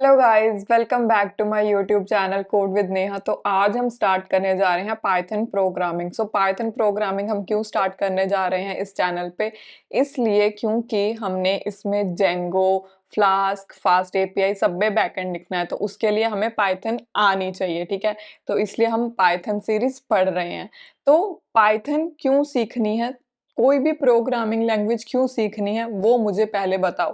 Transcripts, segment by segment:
Hello guys, welcome back to my YouTube channel code with Neha. तो आज हम start करने जा रहे हैं पाइथन प्रोग्रामिंग। पाइथन प्रोग्रामिंग हम क्यों स्टार्ट करने जा रहे हैं इस चैनल पे? इसलिए क्योंकि हमने इसमें जेंगो, फ्लास्क, फास्ट एपीआई सब में बैकएंड लिखना है, तो उसके लिए हमें पाइथन आनी चाहिए। ठीक है, तो इसलिए हम पाइथन सीरीज पढ़ रहे हैं। तो पाइथन क्यों सीखनी है, कोई भी प्रोग्रामिंग लैंग्वेज क्यों सीखनी है, वो मुझे पहले बताओ,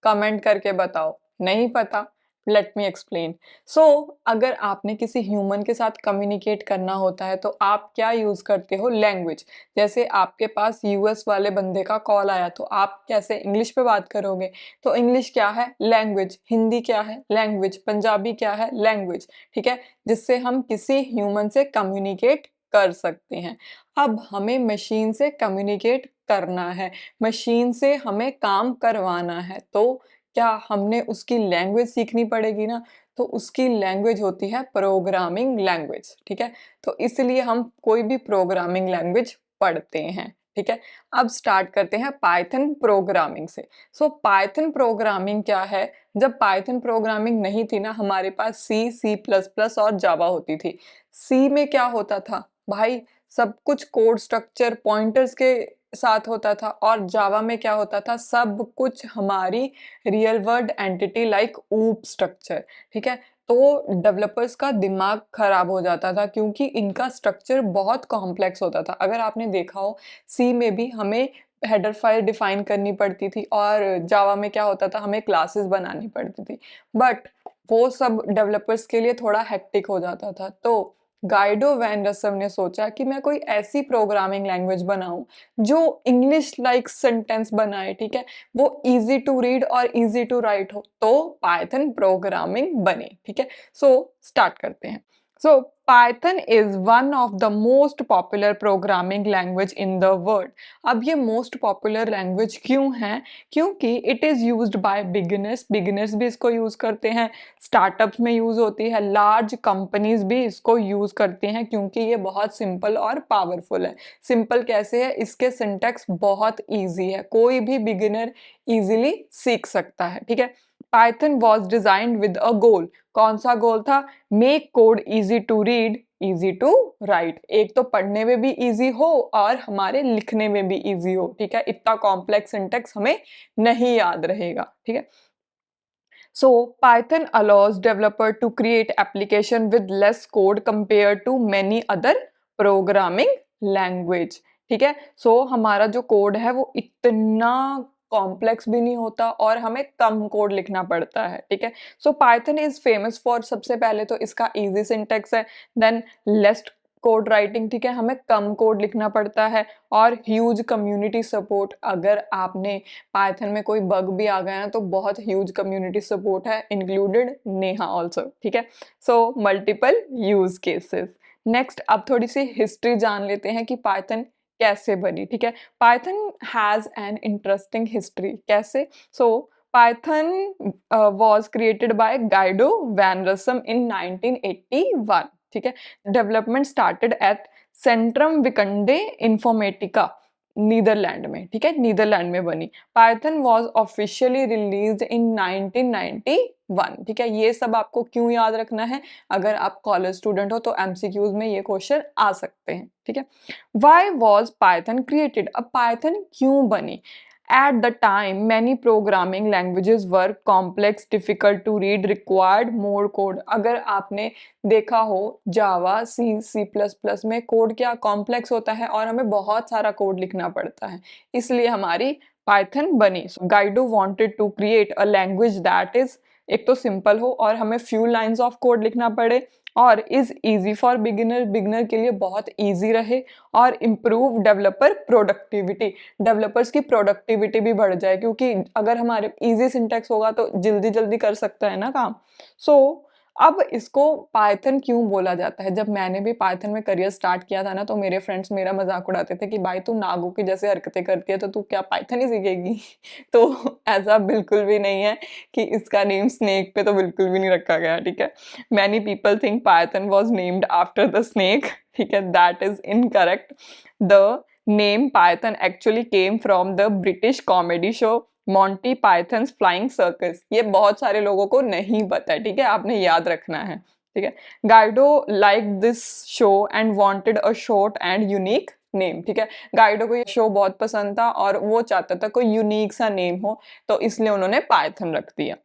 कमेंट करके बताओ। नहीं पता? Let me explain. सो अगर आपने किसी ह्यूमन के साथ कम्युनिकेट करना होता है तो आप क्या यूज करते हो? लैंग्वेज। जैसे आपके पास यूएस वाले बंदे का कॉल आया तो आप कैसे इंग्लिश पे बात करोगे? तो इंग्लिश क्या है? लैंग्वेज। हिंदी क्या है? लैंग्वेज। पंजाबी क्या है? लैंग्वेज। ठीक है, जिससे हम किसी ह्यूमन से कम्युनिकेट कर सकते हैं। अब हमें मशीन से कम्युनिकेट करना है, मशीन से हमें काम करवाना है, तो क्या हमने उसकी लैंग्वेज सीखनी पड़ेगी ना। तो उसकी लैंग्वेज होती है प्रोग्रामिंग लैंग्वेज। ठीक है, तो इसलिए हम कोई भी प्रोग्रामिंग लैंग्वेज पढ़ते हैं। ठीक है, अब स्टार्ट करते हैं पाइथन प्रोग्रामिंग से। पाइथन प्रोग्रामिंग क्या है? जब पाइथन प्रोग्रामिंग नहीं थी ना, हमारे पास सी, सी प्लस प्लस और जावा होती थी। सी में क्या होता था भाई? सब कुछ कोड स्ट्रक्चर पॉइंटर्स के साथ होता था। और जावा में क्या होता था? सब कुछ हमारी रियल वर्ल्ड एंटिटी लाइक ऊप स्ट्रक्चर। ठीक है, तो डेवलपर्स का दिमाग खराब हो जाता था क्योंकि इनका स्ट्रक्चर बहुत कॉम्प्लेक्स होता था। अगर आपने देखा हो, सी में भी हमें हेडर फाइल डिफाइन करनी पड़ती थी और जावा में क्या होता था, हमें क्लासेस बनानी पड़ती थी। बट वो सब डेवलपर्स के लिए थोड़ा हेक्टिक हो जाता था। तो गाइडो वैन रसम ने सोचा कि मैं कोई ऐसी प्रोग्रामिंग लैंग्वेज बनाऊं जो इंग्लिश लाइक सेंटेंस बनाए। ठीक है, वो इजी टू रीड और इजी टू राइट हो, तो पाइथन प्रोग्रामिंग बने। ठीक है, सो स्टार्ट करते हैं। सो Python is one of the most popular programming language in the world. अब ये मोस्ट पॉपुलर लैंग्वेज क्यों है? क्योंकि it is used by beginners, beginners भी इसको यूज करते हैं, स्टार्टअप्स में यूज होती है, लार्ज कंपनीज भी इसको यूज करती हैं क्योंकि ये बहुत सिंपल और पावरफुल है। सिंपल कैसे है? इसके सिंटैक्स बहुत इजी है, कोई भी बिगिनर इजीली सीख सकता है। ठीक है, Python was designed with a goal. कौन सा गोल था? Make code easy to read, easy to write. एक तो पढ़ने में भी इजी हो और हमारे लिखने में भी इजी हो। ठीक है, इतना कॉम्प्लेक्स सिंटैक्स हमें नहीं याद रहेगा। ठीक है, so Python allows developer to create application with less code compared to many other programming language। ठीक है, हमारा जो कोड है वो इतना कॉम्प्लेक्स भी नहीं होता और हमें कम कोड लिखना पड़ता है। ठीक है, पाइथन इज फेमस फॉर, सबसे पहले तो इसका इजी सिंटेक्स है, देन लेस कोड राइटिंग। ठीक है, हमें कम कोड लिखना पड़ता है और ह्यूज कम्युनिटी सपोर्ट। अगर आपने पाइथन में कोई बग भी आ गया ना तो बहुत ह्यूज कम्युनिटी सपोर्ट है, इंक्लूडेड नेहा ऑल्सो। ठीक है, मल्टीपल यूज केसेस। नेक्स्ट, अब थोड़ी सी हिस्ट्री जान लेते हैं कि पाइथन कैसे बनी। ठीक है, Python has an interesting history. कैसे? Python was created by Guido van Rossum in 1981। ठीक है, development started at Centrum Wiskunde Informatica, Netherland में। ठीक है, नीदरलैंड में बनी। Python was officially released in 1991। ठीक है, ये सब आपको क्यों याद रखना है? अगर आप कॉलेज स्टूडेंट हो तो एमसीक्यूज में ये क्वेश्चन आ सकते हैं। ठीक है, वाई वॉज पाइथन क्रिएटेड? अब पाइथन क्यों बनी? At the time, many programming languages were complex, difficult to read, required more code। अगर आपने देखा हो जावा, सी, सी प्लस प्लस में कोड क्या कॉम्प्लेक्स होता है और हमें बहुत सारा कोड लिखना पड़ता है, इसलिए हमारी पाइथन बनी। Guido wanted to create a language that is, एक तो सिंपल हो और हमें फ्यू लाइंस ऑफ कोड लिखना पड़े, और is easy for beginner, beginner के लिए बहुत इजी रहे, और इम्प्रूव डेवलपर प्रोडक्टिविटी, डेवलपर्स की प्रोडक्टिविटी भी बढ़ जाए क्योंकि अगर हमारे इजी सिंटेक्स होगा तो जल्दी जल्दी कर सकता है ना काम। अब इसको पाइथन क्यों बोला जाता है? जब मैंने भी पाइथन में करियर स्टार्ट किया था ना तो मेरे फ्रेंड्स मेरा मजाक उड़ाते थे कि भाई तू नागो की जैसे हरकतें करती है तो तू क्या पाइथन ही सीखेगी? तो ऐसा बिल्कुल भी नहीं है कि इसका नेम स्नेक पे तो बिल्कुल भी नहीं रखा गया। ठीक है, many people think Python was named after the snake. ठीक है, that is incorrect. The name Python actually came from the British comedy show Monty pythons flying circus, ये बहुत सारे लोगों को नहीं पता है, ठीक है, आपने याद रखना है, ठीक है। Guido like this show and wanted a short and unique name, ठीक है। गाइडो को ये शो बहुत पसंद था और वो चाहता था कोई यूनिक सा नेम हो, तो इसलिए उन्होंने पाइथन रख दिया।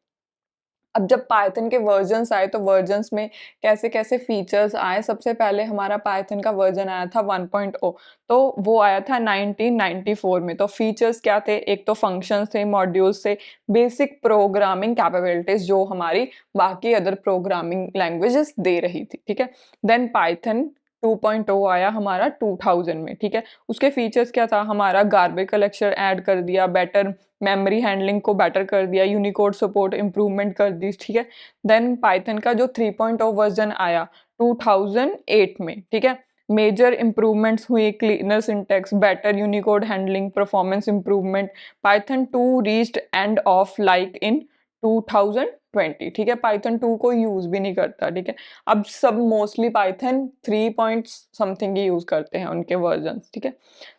अब जब पाइथन के वर्जन्स आए तो वर्जन्स में कैसे-कैसे फीचर्स आए, सबसे पहले हमारा पाइथन का वर्जन आया था 1.0, तो वो आया था 1994 में। तो फीचर्स क्या थे? एक तो फंक्शंस थे, मॉड्यूल्स थे, बेसिक प्रोग्रामिंग कैपेबिलिटीज जो हमारी बाकी अदर प्रोग्रामिंग लैंग्वेजेस दे रही थी, ठीक है। देन पाइथन 2.0 आया हमारा 2000 में, ठीक है। उसके फीचर्स क्या था? हमारा गार्बेज कलेक्शन ऐड कर दिया, बेटर मेमोरी हैंडलिंग को बेटर कर दिया, यूनिकोड सपोर्ट इंप्रूवमेंट कर दी, ठीक है। देन पाइथन का जो 3.0 वर्जन आया 2008 में, ठीक है। मेजर इंप्रूवमेंट्स हुए, cleaner syntax, better Unicode handling, performance improvement. Python 2 reached end of like in 2020, ठीक है। पाइथन 2 को यूज भी नहीं करता, ठीक है। अब सब मोस्टली पाइथन 3 पॉइंट समथिंग ही यूज करते हैं उनके वर्जन, ठीक है।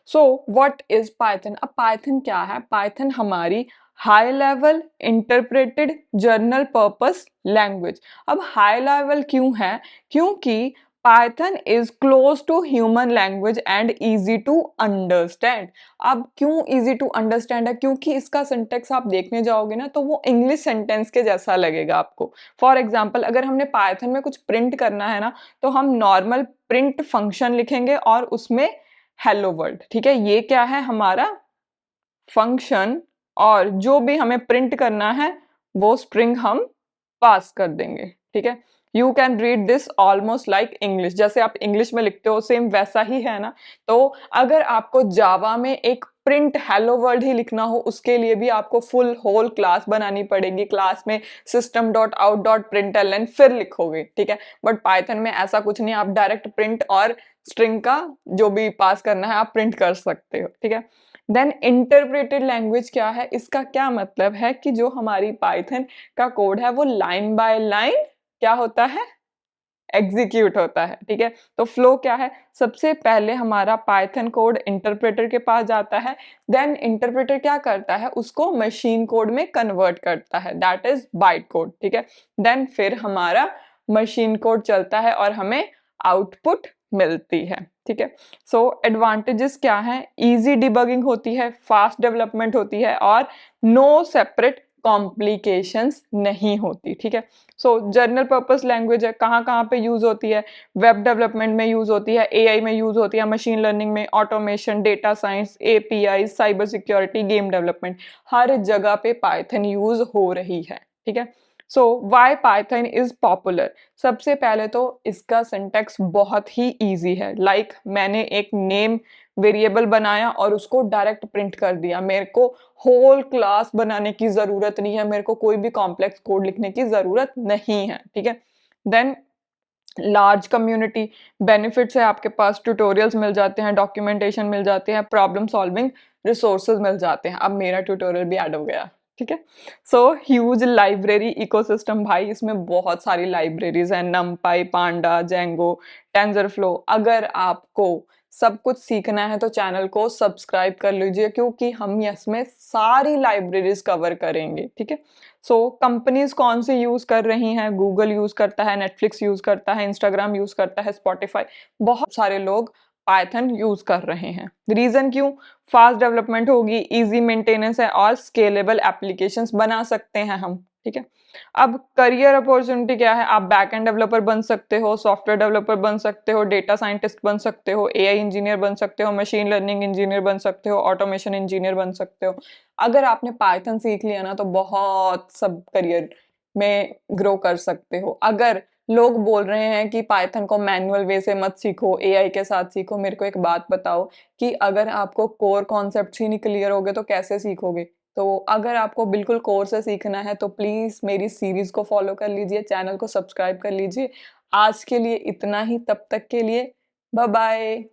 So what is Python? अब पाइथन क्या है? पाइथन हमारी high level interpreted general purpose language. अब हाई लेवल क्यों है? क्योंकि Python is close to human language and easy to understand. अब क्यों इजी टू अंडरस्टैंड है? क्योंकि इसका सिंटेक्स आप देखने जाओगे ना तो वो इंग्लिश सेंटेंस के जैसा लगेगा आपको। फॉर एग्जाम्पल, अगर हमने पाइथन में कुछ प्रिंट करना है ना, तो हम नॉर्मल प्रिंट फंक्शन लिखेंगे और उसमें हेलो वर्ल्ड, ठीक है। ये क्या है? हमारा फंक्शन, और जो भी हमें प्रिंट करना है वो स्ट्रिंग हम पास कर देंगे, ठीक है। You can read this almost like English, जैसे आप इंग्लिश में लिखते हो सेम वैसा ही है ना। तो अगर आपको जावा में एक प्रिंट हेलो वर्ल्ड ही लिखना हो, उसके लिए भी आपको फुल होल क्लास बनानी पड़ेगी, क्लास में system dot out dot println फिर लिखोगे, ठीक है। बट पाइथन में ऐसा कुछ नहीं, आप डायरेक्ट प्रिंट और स्ट्रिंग का जो भी पास करना है आप प्रिंट कर सकते हो, ठीक है। देन इंटरप्रेटेड लैंग्वेज क्या है? इसका क्या मतलब है कि जो हमारी पाइथन का कोड है वो लाइन बाय लाइन क्या होता है? एग्जीक्यूट होता है, ठीक है। तो फ्लो क्या है? सबसे पहले हमारा पाइथन कोड इंटरप्रेटर के पास जाता है, देन इंटरप्रेटर क्या करता है? उसको मशीन कोड में कन्वर्ट करता है, दैट इज बाइट कोड, ठीक है। देन फिर हमारा मशीन कोड चलता है और हमें आउटपुट मिलती है, ठीक है। सो एडवांटेजेस क्या है? इजी डिबगिंग होती है, फास्ट डेवलपमेंट होती है और नो सेपरेट कॉम्प्लिकेशंस नहीं होती, ठीक है। सो जर्नल पर्पस लैंग्वेज है, कहाँ कहाँ पे यूज होती है? वेब डेवलपमेंट में यूज होती है, एआई में यूज होती है, मशीन लर्निंग में, automation, data science, API, cyber security, game development, हर जगह पे पाइथन यूज हो रही है, ठीक है। So why Python is popular? सबसे पहले तो इसका सिंटेक्स बहुत ही इजी है, लाइक मैंने एक नेम वेरिएबल बनाया और उसको डायरेक्ट प्रिंट कर दिया, मेरे को होल क्लास बनाने की जरूरत नहीं है, मेरे को कोई भी कॉम्प्लेक्स कोड लिखने की जरूरत नहीं है, ठीक है। देन लार्ज कम्युनिटी बेनिफिट्स है, आपके पास ट्यूटोरियल्स मिल जाते हैं, डॉक्यूमेंटेशन मिल जाते हैं, प्रॉब्लम सॉल्विंग रिसोर्सेज मिल जाते हैं। अब मेरा ट्यूटोरियल भी ऐड हो गया, ठीक है। सो ह्यूज लाइब्रेरी इकोसिस्टम, भाई इसमें बहुत सारी लाइब्रेरीज हैं, नमपाई, पांडा, जेंगो, टेंजरफ्लो। अगर आपको सब कुछ सीखना है तो चैनल को सब्सक्राइब कर लीजिए, क्योंकि हम इसमें सारी लाइब्रेरीज कवर करेंगे, ठीक है। सो कंपनीज कौन सी यूज कर रही हैं? गूगल यूज करता है, नेटफ्लिक्स यूज करता है, इंस्टाग्राम यूज करता है, स्पॉटिफाई, बहुत सारे लोग पाइथन यूज कर रहे हैं। रीजन क्यों? फास्ट डेवलपमेंट होगी, इजी मेंटेनेंस है और स्केलेबल एप्लीकेशंस बना सकते हैं हम, ठीक है। अब करियर अपॉर्चुनिटी क्या है? आप बैक एंड डेवलपर बन सकते हो, सॉफ्टवेयर डेवलपर बन सकते हो, डेटा साइंटिस्ट बन सकते हो, एआई इंजीनियर बन सकते हो, मशीन लर्निंग इंजीनियर बन सकते हो, ऑटोमेशन इंजीनियर बन सकते हो। अगर आपने पाइथन सीख लिया ना तो बहुत सब करियर में ग्रो कर सकते हो। अगर लोग बोल रहे हैं कि पाइथन को मैनुअल वे से मत सीखो, एआई के साथ सीखो, मेरे को एक बात बताओ कि अगर आपको कोर कॉन्सेप्ट्स ही नहीं क्लियर होगे तो कैसे सीखोगे? तो अगर आपको बिल्कुल कोर से सीखना है तो प्लीज मेरी सीरीज को फॉलो कर लीजिए, चैनल को सब्सक्राइब कर लीजिए। आज के लिए इतना ही, तब तक के लिए बाय बाय।